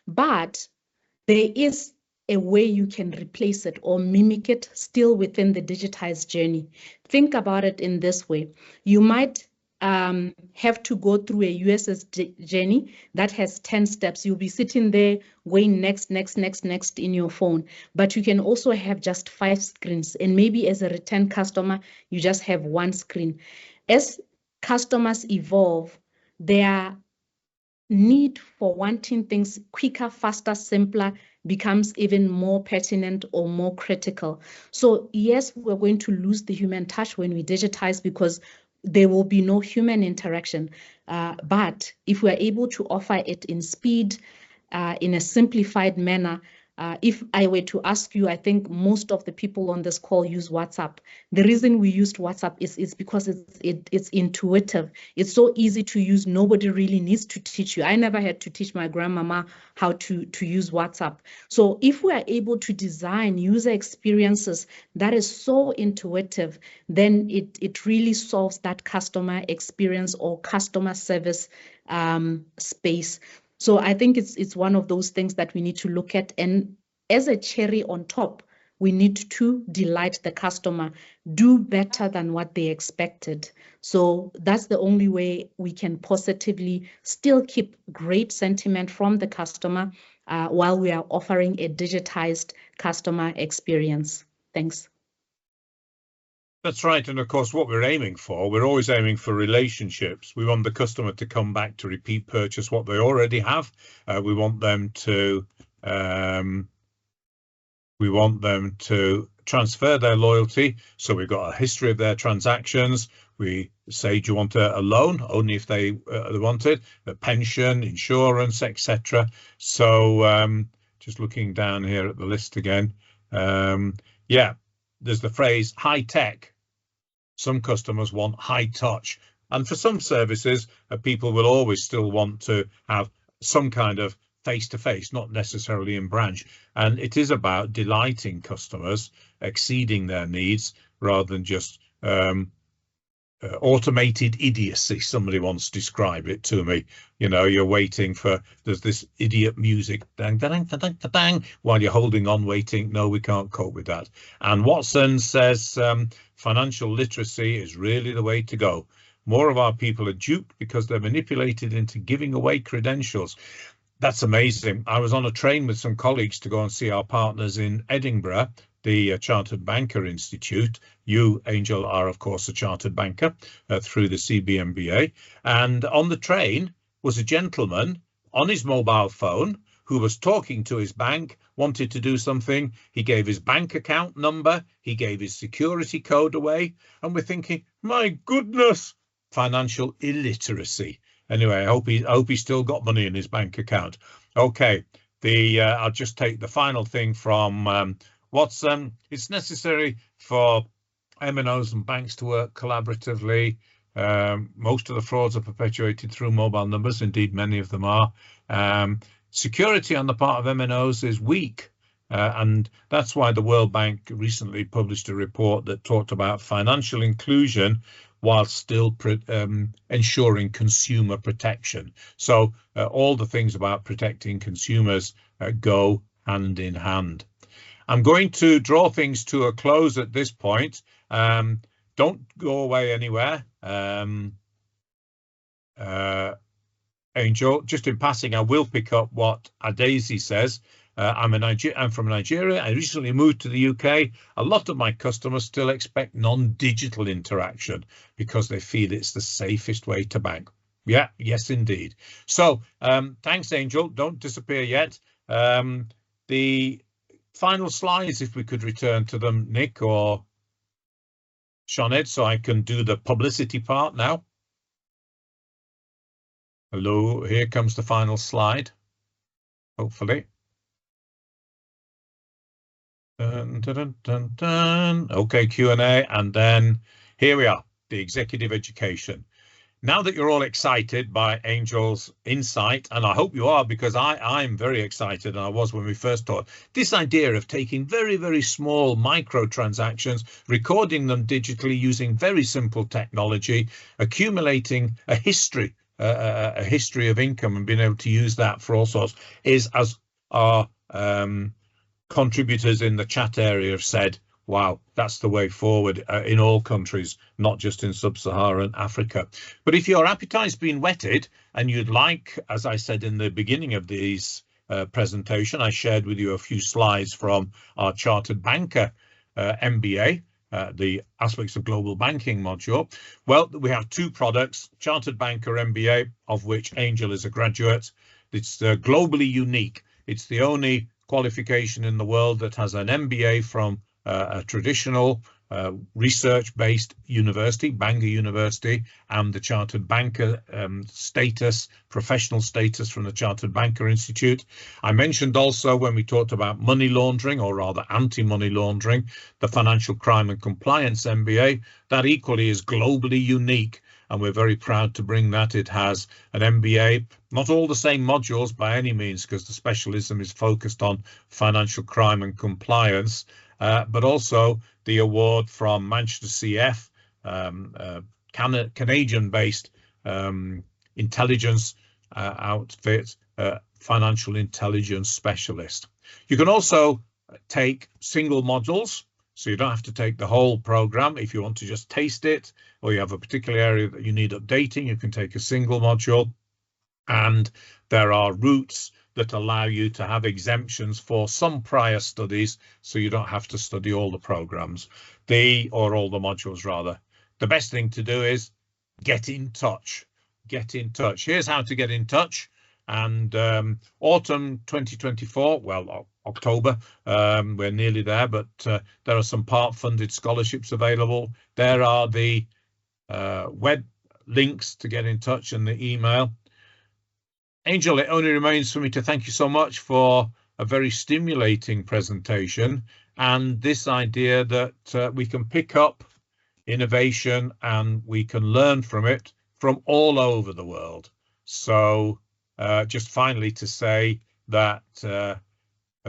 But there is a way you can replace it or mimic it still within the digitized journey. Think about it in this way. You might have to go through a USS journey that has 10 steps. You'll be sitting there going next in your phone. But you can also have just 5 screens. And maybe as a return customer, you just have 1 screen. As customers evolve, their need for wanting things quicker, faster, simpler becomes even more pertinent or more critical. So yes, we're going to lose the human touch when we digitize because there will be no human interaction. But if we're able to offer it in speed, in a simplified manner, if I were to ask you, I think most of the people on this call use WhatsApp. The reason we used WhatsApp is because it's intuitive. It's so easy to use. Nobody really needs to teach you. I never had to teach my grandmama how to use WhatsApp. So if we are able to design user experiences that is so intuitive, then it really solves that customer experience or customer service space. So I think it's one of those things that we need to look at. And as a cherry on top, we need to delight the customer, do better than what they expected. So that's the only way we can positively still keep great sentiment from the customer while we are offering a digitized customer experience. Thanks. That's right. And of course, what we're aiming for, we're always aiming for relationships. We want the customer to come back to repeat purchase what they already have. We want them to transfer their loyalty. So we've got a history of their transactions. We say, do you want a loan? Only if they want it, a pension, insurance, etc. So just looking down here at the list again. Yeah, there's the phrase high tech. Some customers want high touch. And for some services, people will always still want to have some kind of face-to-face, not necessarily in branch. And it is about delighting customers, exceeding their needs, rather than just automated idiocy. Somebody once described it to me. You know, you're waiting for, there's this idiot music, dang, dang, dang, dang, dang, while you're holding on waiting. No, we can't cope with that. And Watson says financial literacy is really the way to go. More of our people are duped because they're manipulated into giving away credentials. That's amazing. I was on a train with some colleagues to go and see our partners in Edinburgh, the Chartered Banker Institute. You, Angel, are, of course, a chartered banker through the CBMBA. And on the train was a gentleman on his mobile phone who was talking to his bank, wanted to do something. He gave his bank account number. He gave his security code away. And we're thinking, my goodness, financial illiteracy. Anyway, I hope he's still got money in his bank account. Okay, I'll just take the final thing from Watson. It's necessary for MNOs and banks to work collaboratively. Most of the frauds are perpetuated through mobile numbers. Indeed, many of them are. Security on the part of MNOs is weak. And that's why the World Bank recently published a report that talked about financial inclusion while still ensuring consumer protection. So all the things about protecting consumers go hand in hand. I'm going to draw things to a close at this point. Don't go away anywhere. Angel, just in passing, I will pick up what Adaisi says. I'm from Nigeria. I recently moved to the UK. A lot of my customers still expect non-digital interaction because they feel it's the safest way to bank. Yeah, yes, indeed. So thanks, Angel. Don't disappear yet. The final slides, if we could return to them, Nick or Sinead, so I can do the publicity part now. Hello, here comes the final slide, hopefully. Dun, dun, dun, dun. Okay, Q&A, and then here we are, the executive education. Now that you're all excited by Angel's insight, and I hope you are, because I'm very excited, and I was when we first talked, this idea of taking very, very small micro transactions, recording them digitally using very simple technology, accumulating a history of income and being able to use that for all sorts, is, as our contributors in the chat area have said, wow, that's the way forward in all countries, not just in sub-Saharan Africa. But if your appetite's been whetted and you'd like, as I said in the beginning of this presentation, I shared with you a few slides from our Chartered Banker MBA, the aspects of global banking module. Well, we have two products, Chartered Banker MBA, of which Angel is a graduate. It's globally unique. It's the only qualification in the world that has an MBA from a traditional research-based university, Bangor University, and the Chartered Banker status, professional status from the Chartered Banker Institute. I mentioned also when we talked about money laundering, or rather anti-money laundering, the Financial Crime and Compliance MBA. That equally is globally unique, and we're very proud to bring that. It has an MBA, not all the same modules by any means, because the specialism is focused on financial crime and compliance, but also the award from Manchester CF, Canadian-based intelligence outfit, financial intelligence specialist. You can also take single modules, so you don't have to take the whole program. If you want to just taste it, or you have a particular area that you need updating, you can take a single module. And there are routes that allow you to have exemptions for some prior studies, so you don't have to study all the programs, or all the modules rather. The best thing to do is get in touch. Get in touch. Here's how to get in touch. And autumn 2024, well, October, we're nearly there, but there are some part-funded scholarships available. There are the web links to get in touch and the email. Angel, it only remains for me to thank you so much for a very stimulating presentation, and this idea that we can pick up innovation and we can learn from it from all over the world. So just finally to say that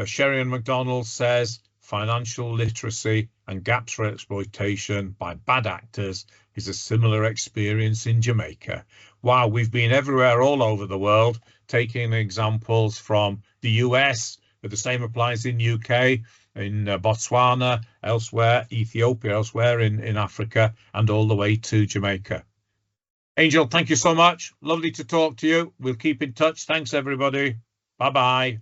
Sherry McDonald says financial literacy and gaps for exploitation by bad actors is a similar experience in Jamaica. Wow, we've been everywhere all over the world, taking examples from the US, but the same applies in UK, in Botswana, elsewhere, Ethiopia, elsewhere in Africa, and all the way to Jamaica. Angel, thank you so much. Lovely to talk to you. We'll keep in touch. Thanks, everybody. Bye-bye.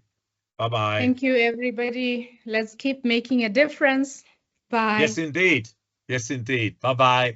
Bye-bye. Thank you, everybody. Let's keep making a difference. Bye. Yes, indeed. Yes, indeed. Bye-bye.